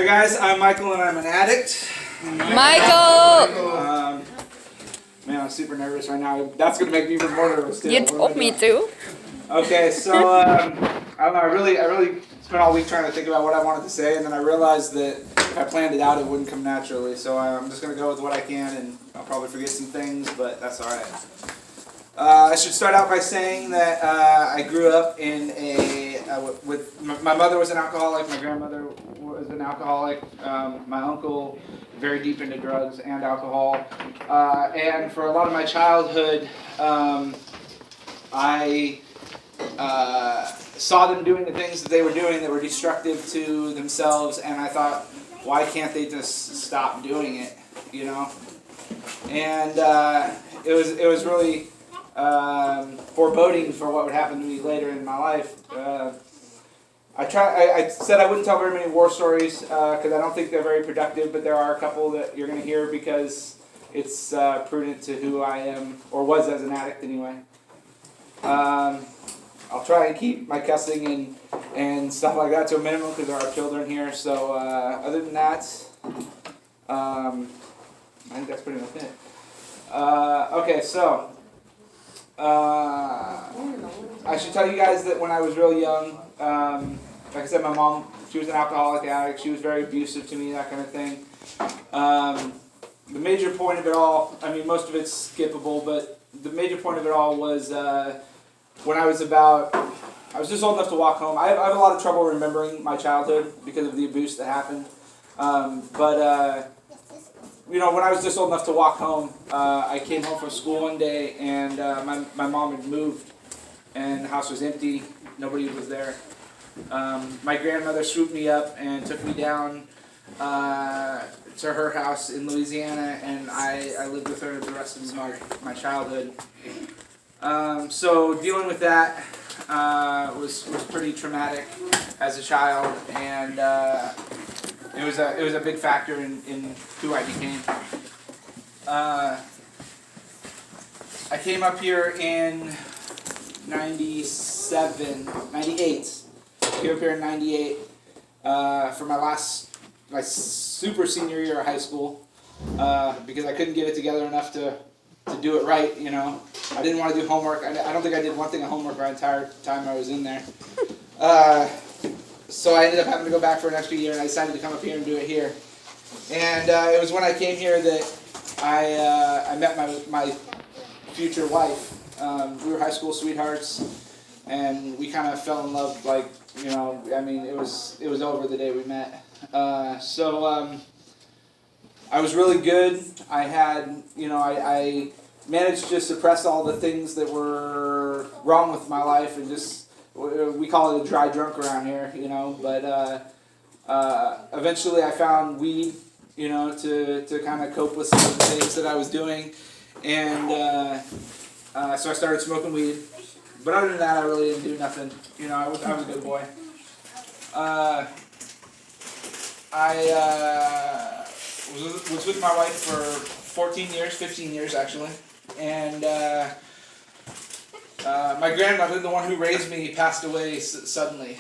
Hi guys, I'm Michael and I'm an addict. Michael! Man, I'm super nervous right now. That's going to make me even more nervous too. You told me to. Okay, so I don't know. I really spent all week trying to think about what I wanted to say, and then I realized that if I planned it out, it wouldn't come naturally. So I'm just going to go with what I can, and I'll probably forget some things, but that's all right. I should start out by saying that I grew up in with my mother was an alcoholic, my grandmother was an alcoholic, my uncle very deep into drugs and alcohol, and for a lot of my childhood, I saw them doing the things that they were doing that were destructive to themselves, and I thought, why can't they just stop doing it, you know? And it was really foreboding for what would happen to me later in my life. I said I wouldn't tell very many war stories because I don't think they're very productive, but there are a couple that you're going to hear because it's prudent to who I am, or was as an addict anyway. I'll try and keep my cussing and stuff like that to a minimum because there are children here. So other than that, I think that's pretty much it. Okay, so I should tell you guys that when I was real young, like I said, my mom, she was an alcoholic addict. She was very abusive to me, that kind of thing. The major point of it all, I mean, most of it's skippable, but the major point of it all was when I was just old enough to walk home. I have a lot of trouble remembering my childhood because of the abuse that happened. You know, when I was just old enough to walk home, I came home from school one day, and my mom had moved, and the house was empty. Nobody was there. My grandmother swooped me up and took me down to her house in Louisiana, and I lived with her the rest of my childhood. So dealing with that was pretty traumatic as a child, and it was a big factor in who I became. I came up here in 98. Came up here in 98 for my super senior year of high school because I couldn't get it together enough to do it right, you know. I didn't want to do homework. I don't think I did one thing of homework the entire time I was in there. So I ended up having to go back for an extra year, and I decided to come up here and do it here. And it was when I came here that I met my future wife. We were high school sweethearts, and we kind of fell in love, like, you know, I mean, it was over the day we met. So I was really good. I had, you know, I managed to suppress all the things that were wrong with my life, and just, we call it a dry drunk around here, you know, but eventually I found weed, you know, to kind of cope with some of the things that I was doing, and so I started smoking weed. But other than that, I really didn't do nothing. You know, I was a good boy. I was with my wife for 15 years actually, and my grandmother, the one who raised me, passed away suddenly,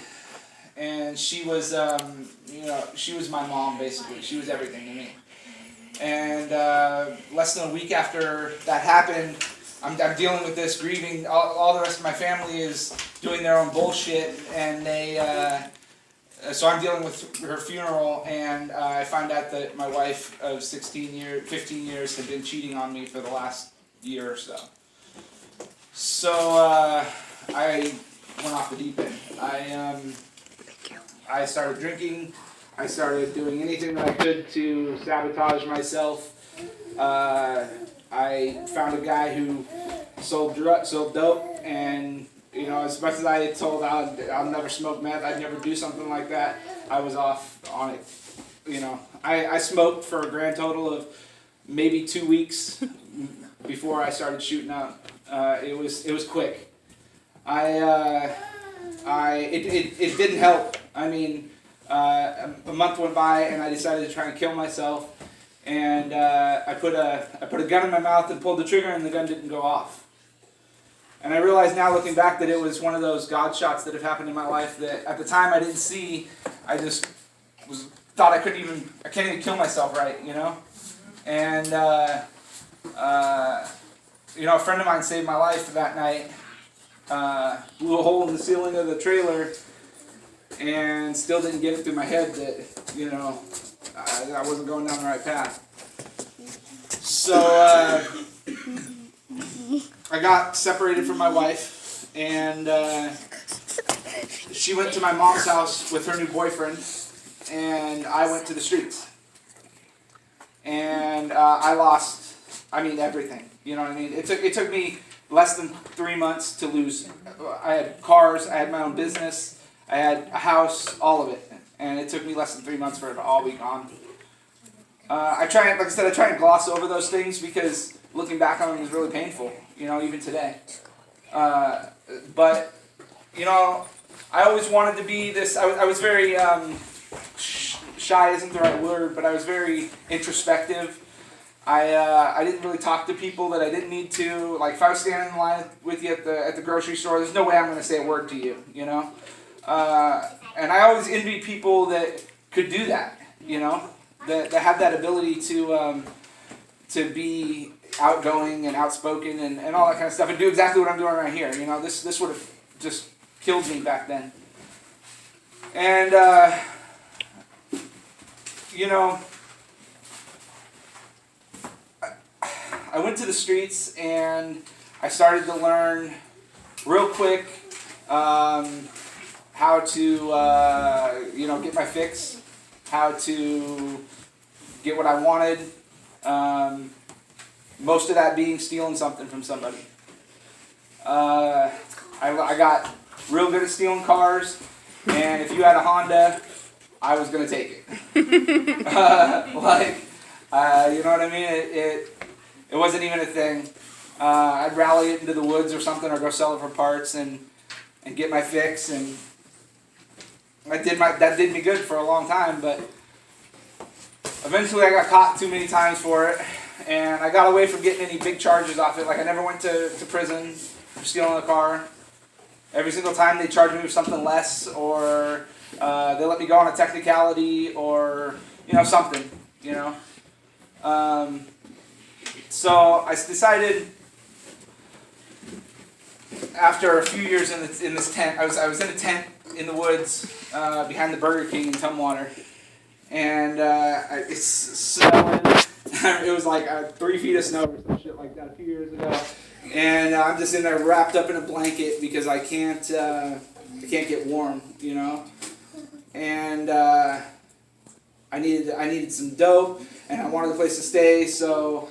and she was, you know, she was my mom basically. She was everything to me. And less than a week after that happened, I'm dealing with this, grieving. All the rest of my family is doing their own bullshit, and so I'm dealing with her funeral, and I find out that my wife of 15 years had been cheating on me for the last year or so. So I went off the deep end. I started drinking. I started doing anything that I could to sabotage myself. I found a guy who sold dope, and, you know, as much as I had told I'll never smoke meth, I'd never do something like that, I was off on it. You know, I smoked for a grand total of maybe 2 weeks before I started shooting up. It was quick. It didn't help. I mean, a month went by, and I decided to try and kill myself. And I put a gun in my mouth and pulled the trigger, and the gun didn't go off. And I realize now, looking back, that it was one of those God shots that have happened in my life that at the time I didn't see. I just thought I can't even kill myself right, you know? And, you know, a friend of mine saved my life that night. Blew a hole in the ceiling of the trailer and still didn't get it through my head that, you know, I wasn't going down the right path. So, I got separated from my wife, and she went to my mom's house with her new boyfriend, and I went to the streets. And I lost, everything. You know what I mean? It took me less than 3 months to lose. I had cars, I had my own business, I had a house, all of it. And it took me less than 3 months for it to all be gone. Like I said, I try and gloss over those things because looking back on them is really painful, you know, even today. But, you know, I always wanted to be this, I was very, shy isn't the right word, but I was very introspective. I didn't really talk to people that I didn't need to. Like if I was standing in line with you at the grocery store, there's no way I'm going to say a word to you, you know. And I always envied people that could do that, you know, that had that ability to be outgoing and outspoken and all that kind of stuff and do exactly what I'm doing right here. You know, this would have just killed me back then. And you know, I went to the streets and I started to learn real quick how to, you know, get my fix, how to get what I wanted. Most of that being stealing something from somebody. I got real good at stealing cars, and if you had a Honda, I was gonna take it. You know what I mean? It wasn't even a thing. I'd rally it into the woods or something, or go sell it for parts and get my fix, and that did me good for a long time. But eventually, I got caught too many times for it, and I got away from getting any big charges off it. Like I never went to prison for stealing a car. Every single time they charged me with something less, or they let me go on a technicality, or you know something, you know. So I decided after a few years in this tent, I was in a tent in the woods behind the Burger King in Tumwater, and it's snowing. It was like 3 feet of snow or some shit like that a few years ago, and I'm just in there wrapped up in a blanket because I can't get warm, you know, and I needed some dope, and I wanted a place to stay, so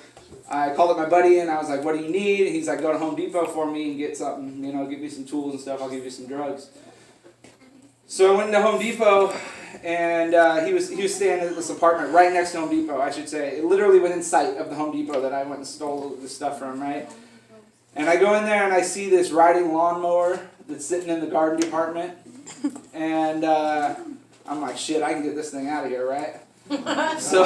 I called up my buddy and I was like, "What do you need?" And he's like, "Go to Home Depot for me and get something, you know, give me some tools and stuff. I'll give you some drugs." So I went into Home Depot, and he was staying at this apartment right next to Home Depot, I should say, literally within sight of the Home Depot that I went and stole the stuff from, right? And I go in there and I see this riding lawnmower that's sitting in the garden department, and I'm like, "Shit, I can get this thing out of here, right?" So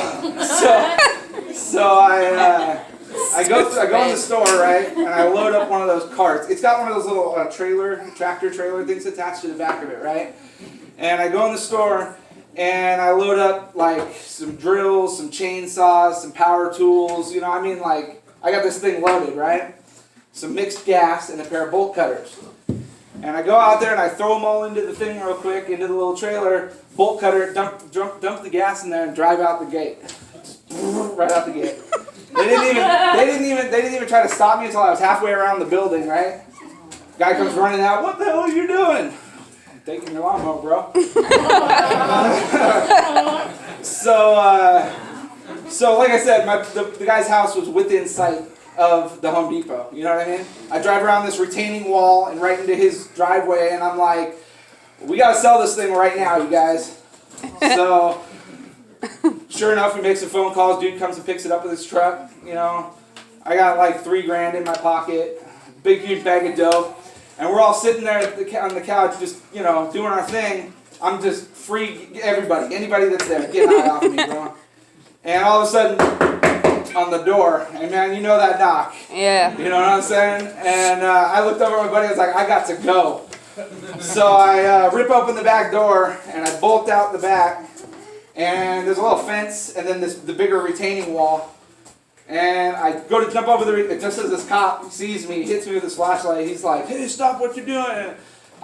I go in the store, right, and I load up one of those carts. It's got one of those little tractor trailer things attached to the back of it, right? And I go in the store and I load up like some drills, some chainsaws, some power tools. You know, I mean, like I got this thing loaded, right? Some mixed gas and a pair of bolt cutters. And I go out there and I throw them all into the thing real quick, into the little trailer, bolt cutter, dump the gas in there, and drive out the gate. Right out the gate. They didn't even try to stop me until I was halfway around the building, right? Guy comes running out, "What the hell are you doing?" "I'm taking your lawnmower, bro." So like I said, the guy's house was within sight of the Home Depot. You know what I mean? I drive around this retaining wall and right into his driveway, and I'm like, "We gotta sell this thing right now, you guys." So sure enough, we make some phone calls. Dude comes and picks it up with his truck. You know, I got like $3,000 in my pocket, big huge bag of dope, and we're all sitting there on the couch, just you know, doing our thing. I'm just free, anybody that's there, get high off of me, bro. And all of a sudden, on the door, and man, you know that knock. Yeah. You know what I'm saying? And I looked over at my buddy. I was like, "I got to go." So I rip open the back door and I bolt out the back. and there's a little fence, and then the bigger retaining wall. And I go to jump over just as this cop sees me, hits me with his flashlight. He's like, "Hey, stop what you're doing."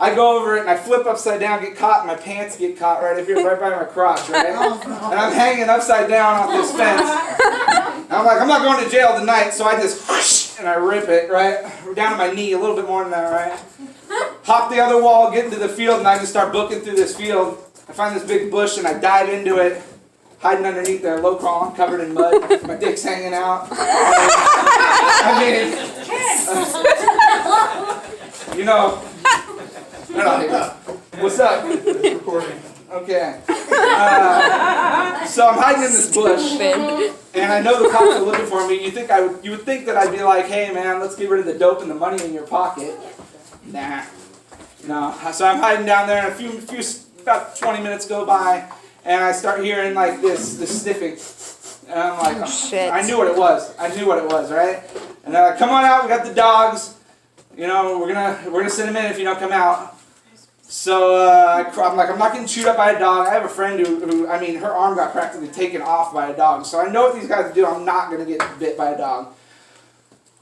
I go over it and I flip upside down, get caught, and my pants get caught right up here, right by my crotch, right? And I'm hanging upside down off this fence. And I'm like, I'm not going to jail tonight, so I just whoosh, and I rip it, right? Down to my knee, a little bit more than that, right? Hop the other wall, get into the field, and I just start booking through this field. I find this big bush and I dive into it, hiding underneath there, low crawling, covered in mud. My dick's hanging out. I mean, you know. What's up? Recording. Okay. So I'm hiding in this bush, and I know the cops are looking for me. You would think that I'd be like, "Hey, man, let's get rid of the dope and the money in your pocket." Nah, no. So I'm hiding down there, and about 20 minutes go by, and I start hearing like this sniffing, and I'm like, Oh, shit. I knew what it was. Right? And they're like, "Come on out. We got the dogs. You know, we're gonna send them in if you don't come out." So I'm like, I'm not getting chewed up by a dog. I have a friend who I mean, her arm got practically taken off by a dog. So I know what these guys do. I'm not gonna get bit by a dog.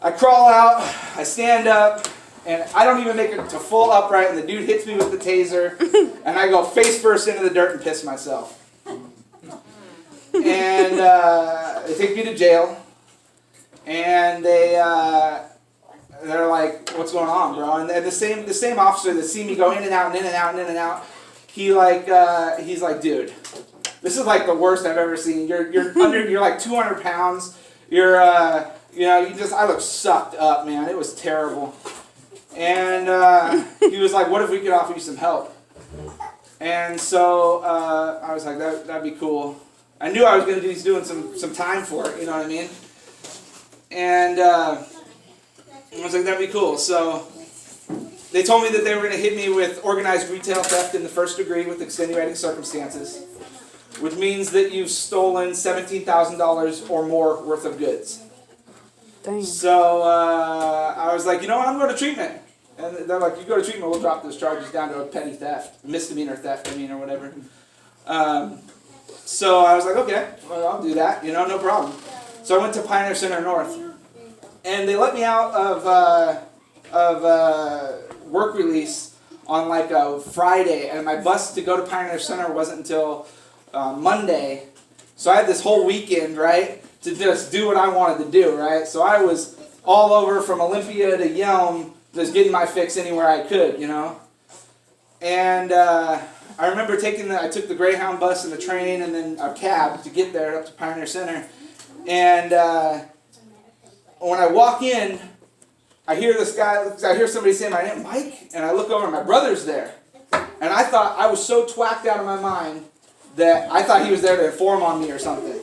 I crawl out. I stand up, and I don't even make it to full upright. And the dude hits me with the taser, and I go face first into the dirt and piss myself. And they take me to jail, and they're like, "What's going on, bro?" And the same officer that see me go in and out and in and out and in and out, he's like, "Dude, this is like the worst I've ever seen. You're like 200 pounds. I look sucked up, man. It was terrible." And he was like, "What if we could offer you some help?" And so I was like, "That'd be cool." I knew I was going to be doing some time for it. You know what I mean? And I was like, that'd be cool. So they told me that they were going to hit me with organized retail theft in the first degree with extenuating circumstances, which means that you've stolen $17,000 or more worth of goods. Dang. So I was like, you know what, I'm going to treatment. And they're like, you go to treatment, we'll drop those charges down to a petty theft, misdemeanor theft, or whatever. So I was like, okay, well, I'll do that, no problem. So I went to Pioneer Center North. And they let me out of work release on like a Friday, and my bus to go to Pioneer Center wasn't until Monday. So I had this whole weekend, right, to just do what I wanted to do, right? So I was all over from Olympia to Yelm, just getting my fix anywhere I could, And I remember I took the Greyhound bus and the train and then a cab to get there up to Pioneer Center, and when I walk in, I hear somebody say my name, Mike, and I look over and my brother's there. And I thought, I was so twacked out of my mind that I thought he was there to inform on me or something.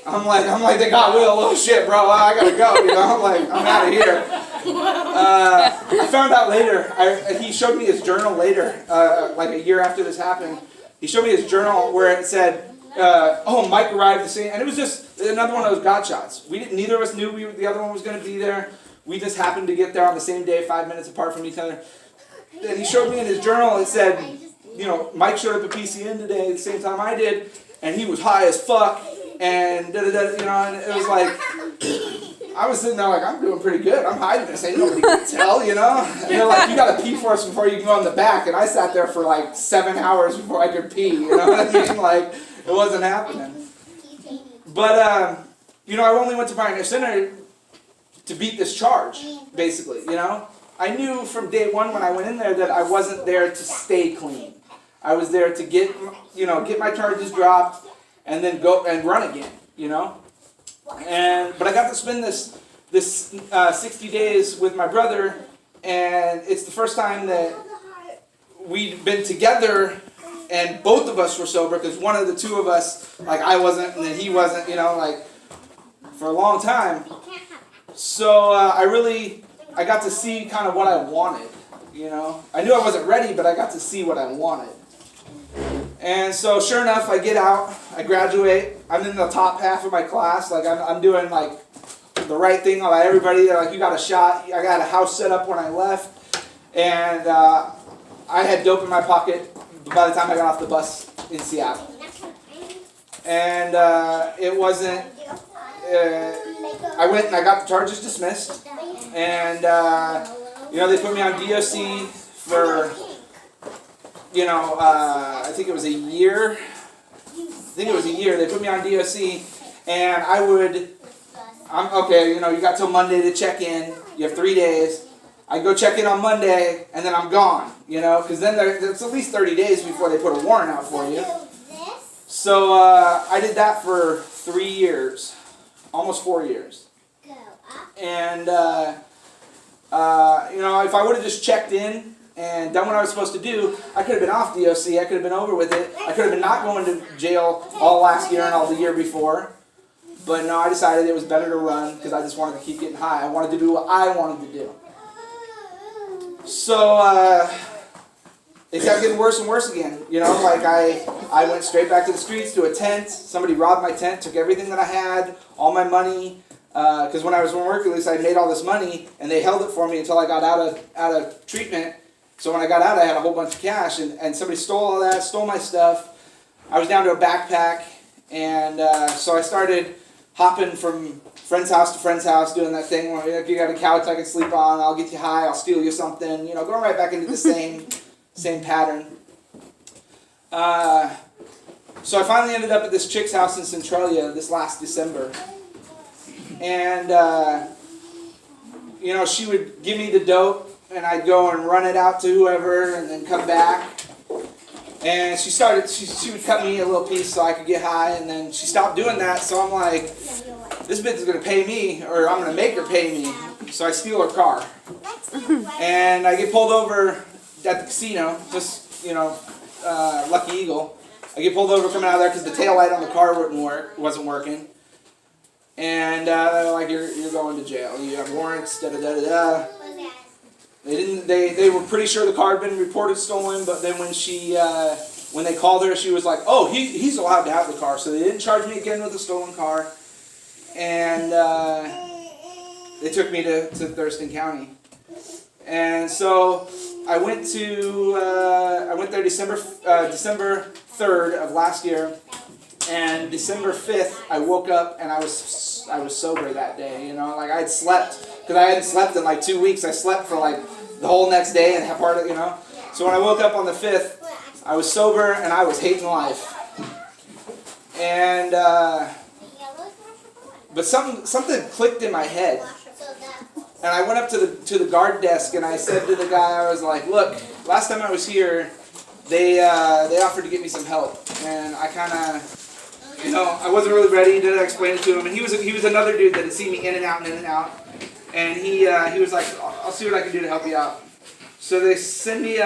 I'm like, they got Will, oh shit, bro, I gotta go, I'm like, I'm out of here. I found out later, he showed me his journal later, like a year after this happened. He showed me his journal where it said, Mike arrived the same, and it was just another one of those God shots. Neither of us knew the other one was going to be there. We just happened to get there on the same day, 5 minutes apart from each other. And he showed me in his journal, it said, Mike showed up at PCN today at the same time I did, and he was high as fuck, and and it was like, I was sitting there like, I'm doing pretty good. I'm hiding this. Ain't nobody can tell, And they're like, you got to pee for us before you can go in the back. And I sat there for like 7 hours before I could pee, you know what I mean? Like, it wasn't happening. But, I only went to Pioneer Center to beat this charge, basically, I knew from day one when I went in there that I wasn't there to stay clean. I was there to get my charges dropped and then go and run again, But I got to spend this 60 days with my brother, and it's the first time that we'd been together and both of us were sober, because one of the two of us, like I wasn't and then he wasn't, for a long time. So I got to see kind of what I wanted, I knew I wasn't ready, but I got to see what I wanted. And so sure enough, I get out, I graduate, I'm in the top half of my class, like I'm doing like the right thing, like everybody, they're like, you got a shot, I got a house set up when I left, and I had dope in my pocket by the time I got off the bus in Seattle. and it wasn't. I went and I got the charges dismissed, and they put me on DOC for I think it was a year. They put me on DOC, and I'm okay. You got till Monday to check in. You have 3 days. I go check in on Monday, and then I'm gone. Because then it's at least 30 days before they put a warrant out for you. So I did that for 3 years, almost 4 years. And if I would have just checked in and done what I was supposed to do, I could have been off DOC. I could have been over with it. I could have been not going to jail all last year and all the year before. But no, I decided it was better to run because I just wanted to keep getting high. I wanted to do what I wanted to do. So it kept getting worse and worse again. I went straight back to the streets, to a tent. Somebody robbed my tent, took everything that I had, all my money. Because when I was on work release, I made all this money, and they held it for me until I got out of treatment. So when I got out, I had a whole bunch of cash, and somebody stole all that, stole my stuff. I was down to a backpack, and so I started hopping from friend's house to friend's house, doing that thing where if you got a couch I can sleep on, I'll get you high, I'll steal you something, going right back into the same pattern. So I finally ended up at this chick's house in Centralia this last December. And, she would give me the dope, and I'd go and run it out to whoever, and then come back. And she would cut me a little piece so I could get high, and then she stopped doing that, so I'm like, this bitch is going to pay me, or I'm going to make her pay me. So I steal her car. And I get pulled over at the casino, just, Lucky Eagle. I get pulled over coming out of there because the taillight on the car wasn't working. And they're like, you're going to jail. You have warrants, da-da-da-da-da. They were pretty sure the car had been reported stolen, but then when they called her, she was like, oh, he's allowed to have the car. So they didn't charge me again with a stolen car. And they took me to Thurston County. And so I went there December 3rd of last year. And December 5th, I woke up and I was sober that day. I had slept, because I hadn't slept in 2 weeks. I slept for the whole next day and part of, So when I woke up on the 5th, I was sober and I was hating life. And but something clicked in my head, and I went up to the guard desk and I said to the guy, I was like, look, last time I was here, they offered to get me some help, and I kind of. I wasn't really ready to explain it to him, and he was another dude that had seen me in and out, and he was like, I'll see what I can do to help you out. So they send me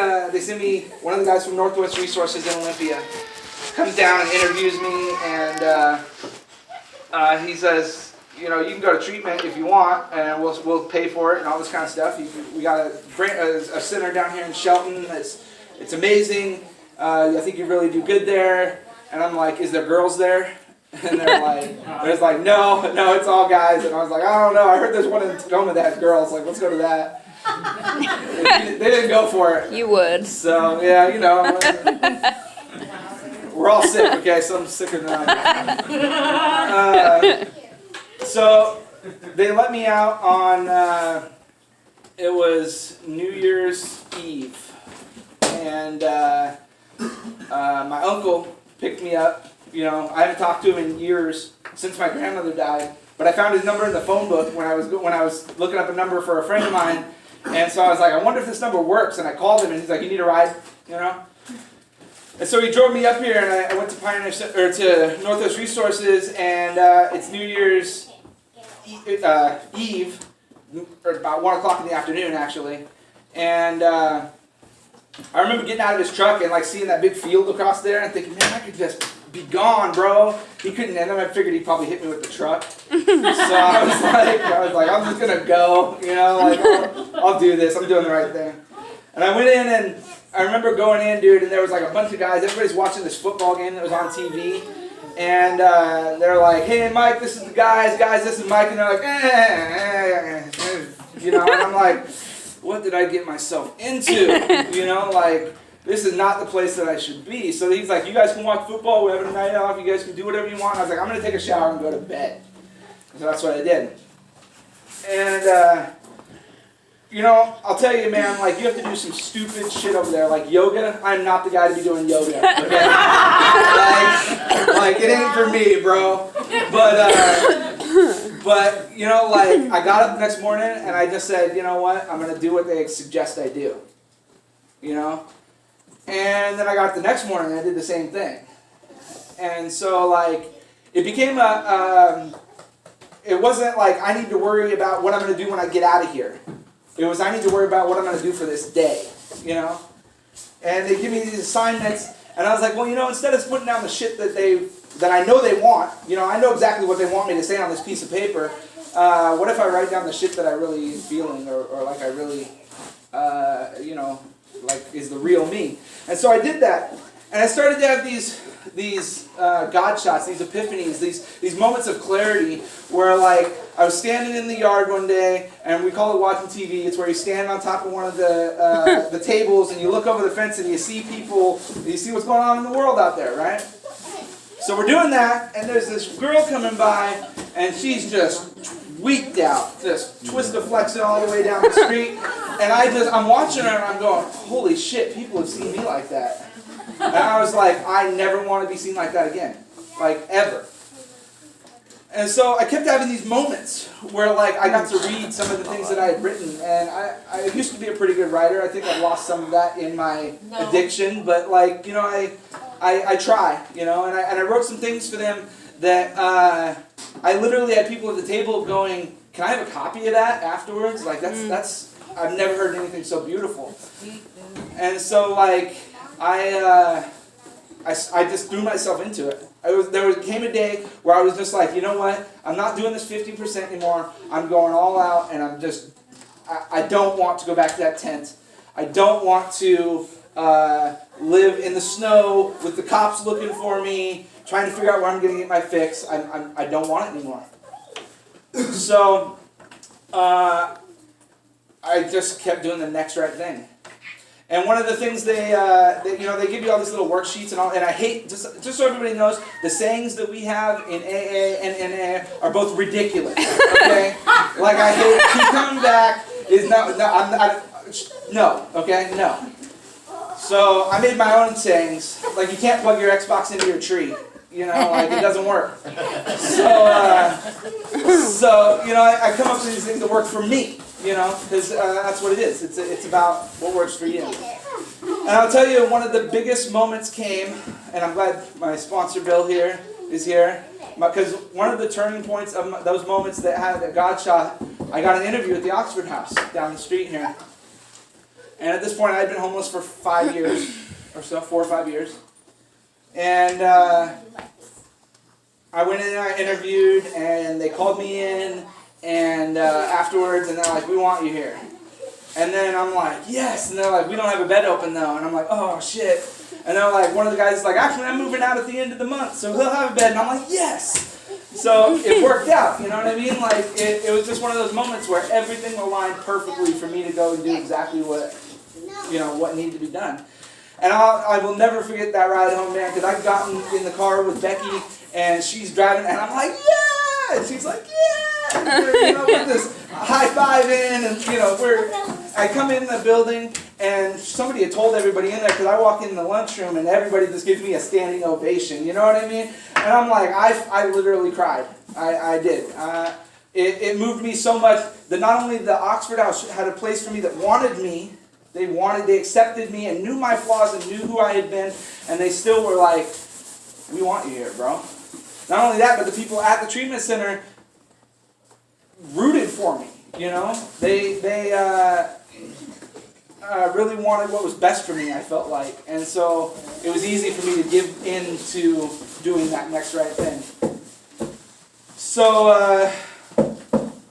one of the guys from Northwest Resources in Olympia, comes down and interviews me, and he says, you can go to treatment if you want, and we'll pay for it and all this kind of stuff. We got a center down here in Shelton. It's amazing. I think you really do good there. And I'm like, is there girls there? And they're like, no, it's all guys. And I was like, I don't know. I heard there's one in Tacoma that has girls. Let's go to that. They didn't go for it. You would. So, yeah, we're all sick, okay? Some sicker than I am. So they let me out on, it was New Year's Eve. And my uncle picked me up. I haven't talked to him in years, since my grandmother died. But I found his number in the phone book when I was looking up a number for a friend of mine. And so I was like, I wonder if this number works. And I called him, and he's like, you need a ride, And so he drove me up here, and I went to to Northwest Resources, and it's New Year's Eve, or about 1 o'clock in the afternoon, actually. And I remember getting out of his truck and seeing that big field across there and thinking, man, I could just be gone, bro. He couldn't, and then I figured he'd probably hit me with the truck. So I was like, I'm just gonna go, I'll do this. I'm doing the right thing. And I went in, and I remember going in, dude, and there was a bunch of guys. Everybody's watching this football game that was on TV. And they're like, hey, Mike, this is the guys, this is Mike. And they're like, and I'm like, what did I get myself into? this is not the place that I should be. So he's like, you guys can watch football, we're having a night off, you guys can do whatever you want. And I was like, I'm going to take a shower and go to bed. So that's what I did. And, you know, I'll tell you, man, like, you have to do some stupid shit over there. Like, yoga, I'm not the guy to be doing yoga. Okay? like, it ain't for me, bro. But, you know, like, I got up the next morning and I just said, you know what, I'm going to do what they suggest I do. You know? And then I got up the next morning and I did the same thing. And so, like, it became it wasn't like I need to worry about what I'm going to do when I get out of here. It was I need to worry about what I'm going to do for this day, you know? And they give me these assignments, and I was like, well, you know, instead of putting down the shit that I know they want, you know, I know exactly what they want me to say on this piece of paper, what if I write down the shit that I really am feeling, or like I really, you know, like is the real me. And so I did that, and I started to have these God shots, these epiphanies, these moments of clarity where, like, I was standing in the yard one day, and we call it watching TV. It's where you stand on top of one of the tables, and you look over the fence, and you see people, you see what's going on in the world out there, right? So we're doing that, and there's this girl coming by, and she's just tweaked out, just twist-a-flexing all the way down the street, and I'm watching her, and I'm going, holy shit, people have seen me like that. And I was like, I never want to be seen like that again. Like, ever. And so I kept having these moments where, like, I got to read some of the things that I had written. And I used to be a pretty good writer. I think I've lost some of that in my addiction. But, like, you know, I try, you know. And I wrote some things for them that I literally had people at the table going, can I have a copy of that afterwards? Like, that's I've never heard anything so beautiful. And so, like, I just threw myself into it. There came a day where I was just like, you know what? I'm not doing this 50% anymore. I'm going all out, and I don't want to go back to that tent. I don't want to live in the snow with the cops looking for me, trying to figure out where I'm going to get my fix. I don't want it anymore. So I just kept doing the next right thing. And one of the things they give you all these little worksheets and all, and I hate, just so everybody knows, the sayings that we have in AA and NA are both ridiculous, okay? Like, I hate, keep coming back, is no, okay, no. So I made my own sayings, like, you can't plug your Xbox into your tree, you know, like, it doesn't work. So you know, I come up with these things that work for me. You know, because that's what it is. It's about what works for you. And I'll tell you, one of the biggest moments came, and I'm glad my sponsor Bill here is here, because one of the turning points of those moments that had a God shot, I got an interview at the Oxford House down the street here. And at this point, I had been homeless for 5 years or so, 4 or 5 years. And I went in and I interviewed, and they called me in. And afterwards, and they're like, we want you here. And then I'm like, yes. And they're like, we don't have a bed open though. And I'm like, oh shit. And they're like, one of the guys is like, actually I'm moving out at the end of the month, so he'll have a bed. And I'm like, yes. So it worked out, you know what I mean? Like, it was just one of those moments where everything aligned perfectly for me to go and do exactly what, you know, what needed to be done. And I will never forget that ride home, man, because I've gotten in the car with Becky, and she's driving, and I'm like, yeah! And she's like, yeah! We're just high-fiving, and, you know, I come in the building, and somebody had told everybody in there, because I walk in the lunchroom, and everybody just gives me a standing ovation, you know what I mean? And I'm like, I literally cried. I did. It moved me so much that not only the Oxford House had a place for me that wanted me, they accepted me and knew my flaws and knew who I had been, and they still were like, we want you here, bro. Not only that, but the people at the treatment center rooted for me, you know? They really wanted what was best for me, I felt like. And so it was easy for me to give in to doing that next right thing. So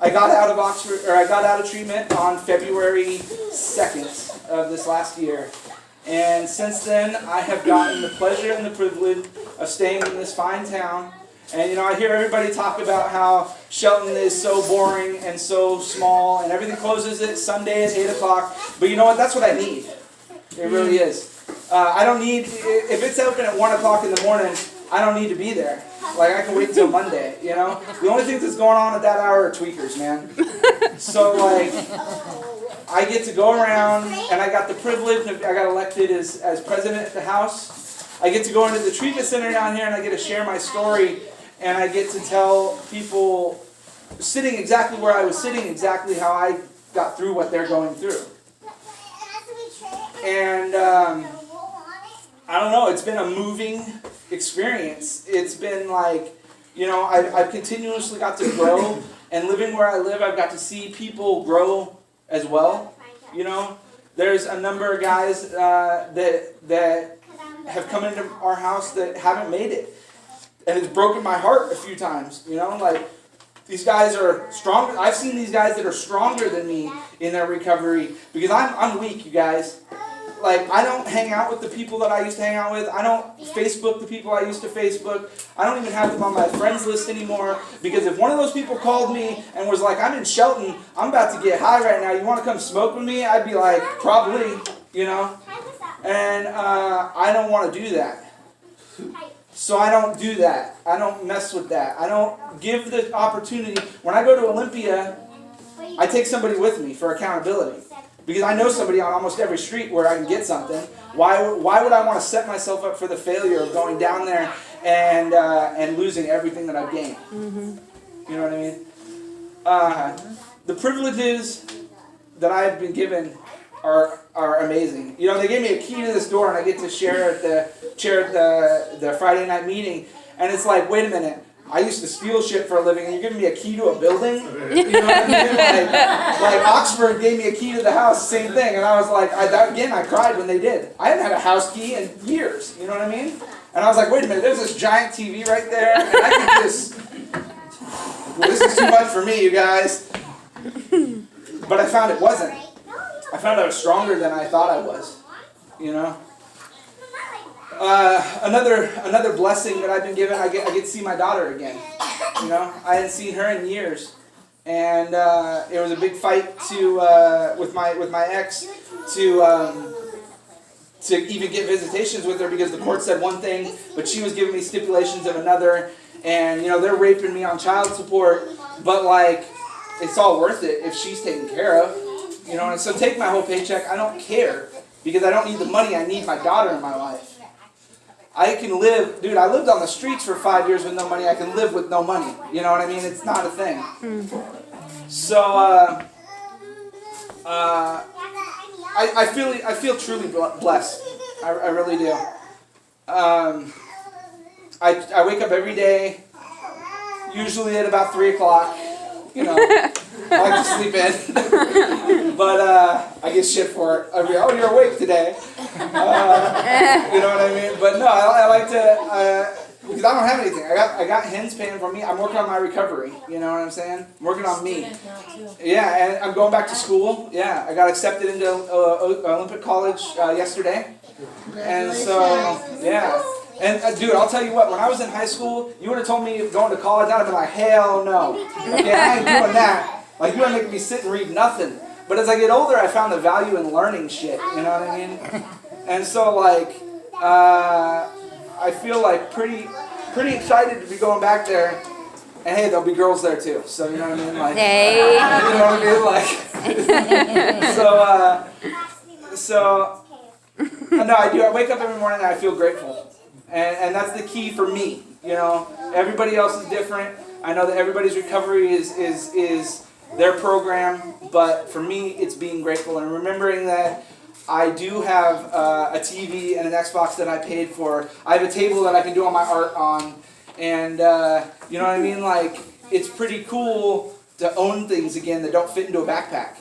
I got out of I got out of treatment on February 2nd of this last year. And since then, I have gotten the pleasure and the privilege of staying in this fine town. And, you know, I hear everybody talk about how Shelton is so boring and so small, and everything closes at Sunday at 8 o'clock. But you know what? That's what I need. It really is. I don't need, if it's open at 1 o'clock in the morning, I don't need to be there. Like, I can wait until Monday, you know? The only thing that's going on at that hour are tweakers, man. So, like, I get to go around, and I got the privilege, I got elected as president at the House. I get to go into the treatment center down here, and I get to share my story, and I get to tell people, sitting exactly where I was sitting, exactly how I got through what they're going through. And, I don't know, it's been a moving experience. It's been like, you know, I've continuously got to grow, and living where I live, I've got to see people grow as well. You know, there's a number of guys that have come into our house that haven't made it, and it's broken my heart a few times. You know, like, these guys are strong. I've seen these guys that are stronger than me in their recovery, because I'm weak, you guys. Like, I don't hang out with the people that I used to hang out with. I don't Facebook the people I used to Facebook. I don't even have them on my friends list anymore, because if one of those people called me and was like, I'm in Shelton, I'm about to get high right now, you want to come smoke with me? I'd be like, probably, you know? And I don't want to do that. So I don't do that. I don't mess with that. I don't give the opportunity. When I go to Olympia, I take somebody with me for accountability. Because I know somebody on almost every street where I can get something. Why would I want to set myself up for the failure of going down there and losing everything that I've gained? Mm-hmm. You know what I mean? The privileges that I've been given are amazing. You know, they gave me a key to this door, and I get to share at the Friday night meeting. And it's like, wait a minute. I used to steal shit for a living, and you're giving me a key to a building? You know what I mean? Like Oxford gave me a key to the house, same thing. And I was like, I cried when they did. I hadn't had a house key in years, you know what I mean? And I was like, wait a minute, there's this giant TV right there, and I can just, well, this is too much for me, you guys. But I found it wasn't. I found I was stronger than I thought I was, you know? Another blessing that I've been given, I get to see my daughter again. You know, I hadn't seen her in years, and it was a big fight with my ex to even get visitations with her, because the court said one thing, but she was giving me stipulations of another, and you know, they're raping me on child support, but like, it's all worth it if she's taken care of. You know, and so take my whole paycheck, I don't care, because I don't need the money, I need my daughter in my life. I can live, dude, I lived on the streets for 5 years with no money. I can live with no money. You know what I mean? It's not a thing. So, I feel truly blessed. I really do. I wake up every day, usually at about 3 o'clock. You know, I like to sleep in. But I get shit for it. I'll be, oh, you're awake today. You know what I mean? But no, I like to, because I don't have anything. I got hens paying for me. I'm working on my recovery. You know what I'm saying? I'm working on me. Yeah, and I'm going back to school. Yeah, I got accepted into Olympic College yesterday. And so, yeah. And dude, I'll tell you what, when I was in high school, you would have told me going to college, I'd have been like, hell no. Okay, I ain't doing that. Like, you ain't making me sit and read nothing. But as I get older, I found the value in learning shit, you know what I mean? And so, like, I feel like pretty excited to be going back there. And hey, there'll be girls there too, so you know what I mean? Like, Hey. you know what I mean? Like, so, no, I do. I wake up every morning and I feel grateful. And that's the key for me, you know. Everybody else is different. I know that everybody's recovery is their program, but for me, it's being grateful and remembering that I do have a TV and an Xbox that I paid for. I have a table that I can do all my art on, and you know what I mean? Like, it's pretty cool to own things again that don't fit into a backpack,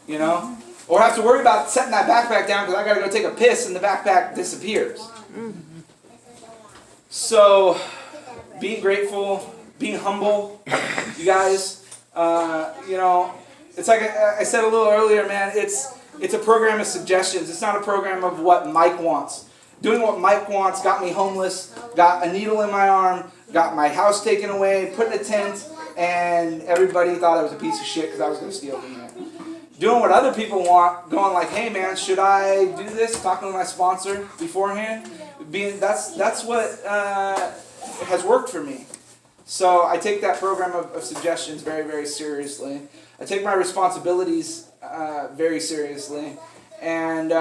you know? Or have to worry about setting that backpack down because I gotta go take a piss and the backpack disappears. So, being grateful, being humble, you guys, you know, it's like I said a little earlier, man, it's a program of suggestions. It's not a program of what Mike wants. Doing what Mike wants got me homeless, got a needle in my arm, got my house taken away, put in a tent, and everybody thought I was a piece of shit because I was going to steal from there. doing what other people want, going like, hey man, should I do this? Talking to my sponsor beforehand. That's what has worked for me. So I take that program of suggestions very, very seriously. I take my responsibilities very seriously. And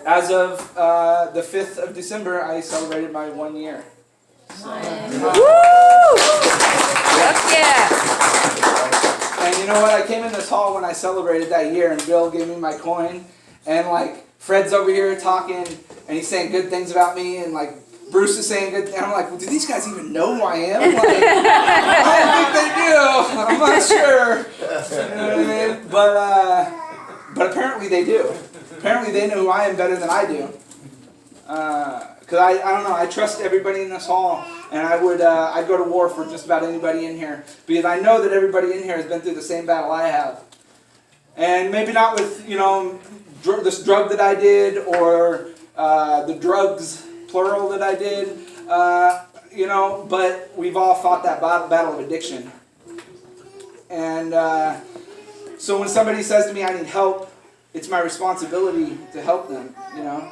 as of the 5th of December, I celebrated my 1 year. Woo! Yeah. And you know what? I came in this hall when I celebrated that year, and Bill gave me my coin, and like Fred's over here talking, and he's saying good things about me, and like Bruce is saying good things. And I'm like, well, do these guys even know who I am? Like, I don't think they do. I'm not sure. You know what I mean? But apparently they do. Apparently they know who I am better than I do. Because I don't know, I trust everybody in this hall, and I'd go to war for just about anybody in here, because I know that everybody in here has been through the same battle I have. And maybe not with, you know, this drug that I did, or the drugs, plural, that I did, you know, but we've all fought that battle of addiction. And so when somebody says to me, I need help, it's my responsibility to help them, you know.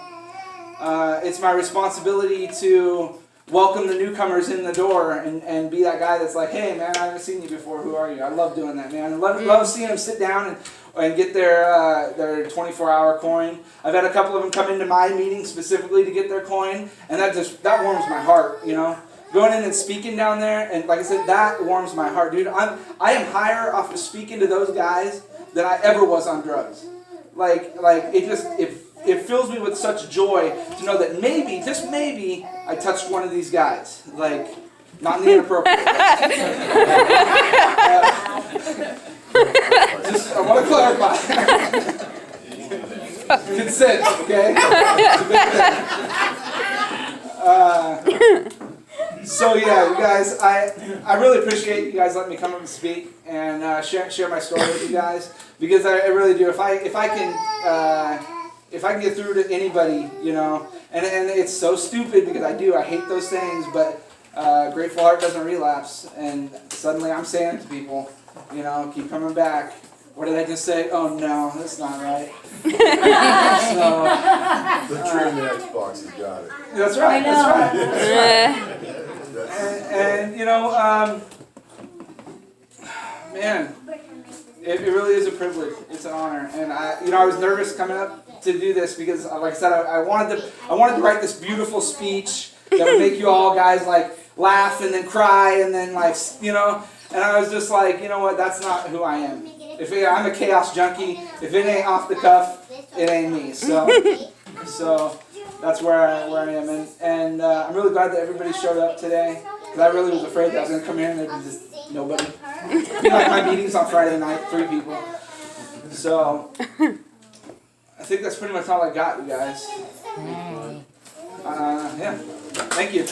It's my responsibility to welcome the newcomers in the door and be that guy that's like, hey man, I haven't seen you before, who are you? I love doing that, man. I love seeing them sit down and get their 24-hour coin. I've had a couple of them come into my meeting specifically to get their coin, and that warms my heart, you know. Going in and speaking down there, and like I said, that warms my heart, dude. I am higher off of speaking to those guys than I ever was on drugs. Like it fills me with such joy to know that maybe, just maybe, I touched one of these guys. Like, not in the inappropriate way. Just, I want to clarify. Consent, okay? So yeah, you guys, I really appreciate you guys letting me come up and speak and share my story with you guys, because I really do. If I can get through to anybody, you know, and it's so stupid because I hate those things, but Grateful Heart doesn't relapse, and suddenly I'm saying to people, you know, keep coming back. What did I just say? Oh no, that's not right. So, the dream Xbox has got it. That's right. That's right. And you know, man, it really is a privilege. It's an honor, and I was nervous coming up to do this because, like I said, I wanted to write this beautiful speech that would make you all guys like laugh and then cry and then like, you know, and I was just like, you know what? That's not who I am. I'm a chaos junkie. If it ain't off the cuff, it ain't me. So that's where I am, and I'm really glad that everybody showed up today, because I really was afraid that I was going to come here and there'd be just nobody. It'd be like my meetings on Friday night, 3 people. So I think that's pretty much all I got, you guys. Yeah. Thank you.